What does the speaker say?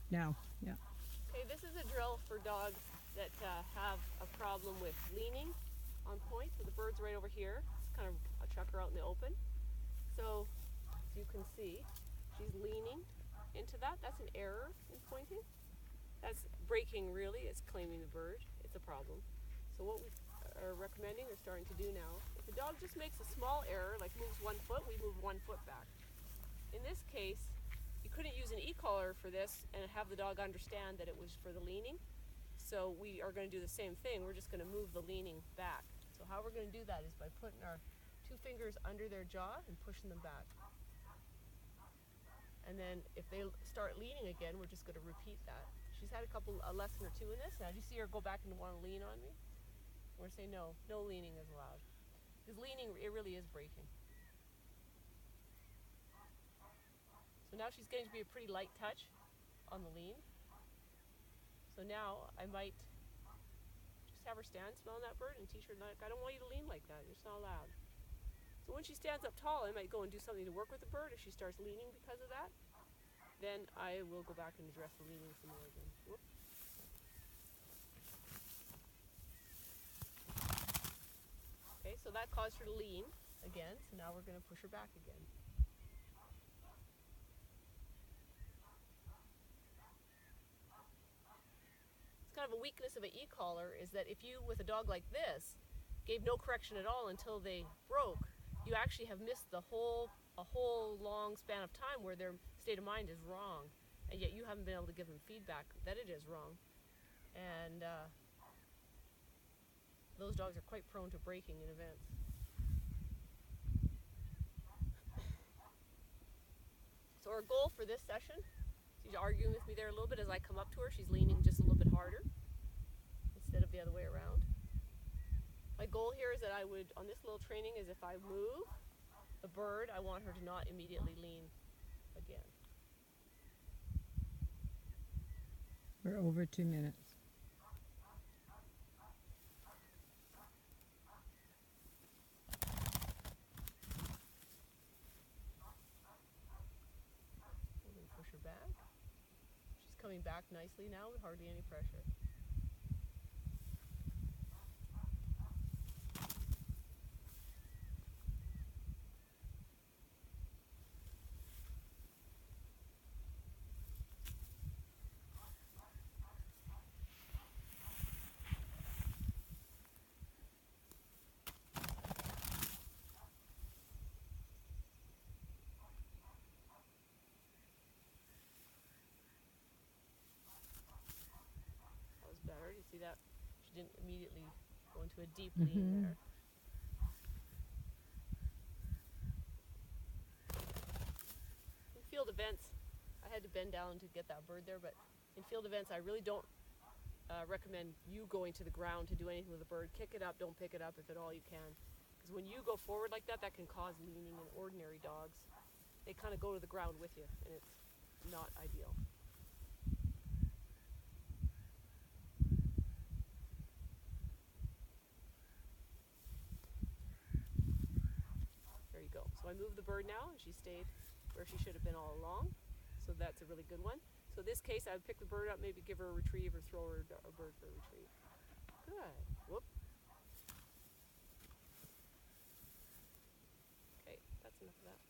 Now, yeah. Okay, this is a drill for dogs that have a problem with leaning on point. So the bird's right over here. It's kind of a chuck her out in the open. So as you can see, she's leaning into that. That's an error in pointing. That's breaking really. It's claiming the bird. It's a problem. So what we are recommending or starting to do now, if a dog just makes a small error, like moves 1 foot, we move 1 foot back. In this case, you couldn't use an e-collar for this and have the dog understand that it was for the leaning. So we are going to do the same thing. We're just going to move the leaning back. So how we're going to do that is by putting our 2 fingers under their jaw and pushing them back. And then if they start leaning again, we're just going to repeat that. She's had a lesson or two in this. Now do you see her go back and want to lean on me? We're going to say no leaning is allowed. Because leaning, it really is breaking. So now she's getting to be a pretty light touch on the lean. So now I might just have her stand smelling that bird and teach her, like, I don't want you to lean like that. It's not allowed. So when she stands up tall, I might go and do something to work with the bird. If she starts leaning because of that, then I will go back and address the leaning some more again. Whoop. Okay, so that caused her to lean again. So now we're going to push her back again. Kind of a weakness of an e-collar is that if you, with a dog like this, gave no correction at all until they broke, you actually have missed a whole long span of time where their state of mind is wrong, and yet you haven't been able to give them feedback that it is wrong. And those dogs are quite prone to breaking in events. So our goal for this session, she's arguing with me there a little bit as I come up to her. She's leaning just a little bit harder instead of the other way around. My goal here is that I would, on this little training, is if I move the bird, I want her to not immediately lean again. We're over 2 minutes. I'm going to push her back. She's coming back nicely now with hardly any pressure. Better. You see that? She didn't immediately go into a deep lean there. In field events, I had to bend down to get that bird there, but in field events, I really don't recommend you going to the ground to do anything with the bird. Kick it up, don't pick it up if at all you can. Because when you go forward like that, that can cause leaning in ordinary dogs. They kind of go to the ground with you, and it's not ideal. There you go. So I moved the bird now, and she stayed where she should have been all along. So that's a really good one. So in this case, I would pick the bird up, maybe give her a retrieve or throw her a bird for a retrieve. Good. Whoop. Okay, that's enough of that.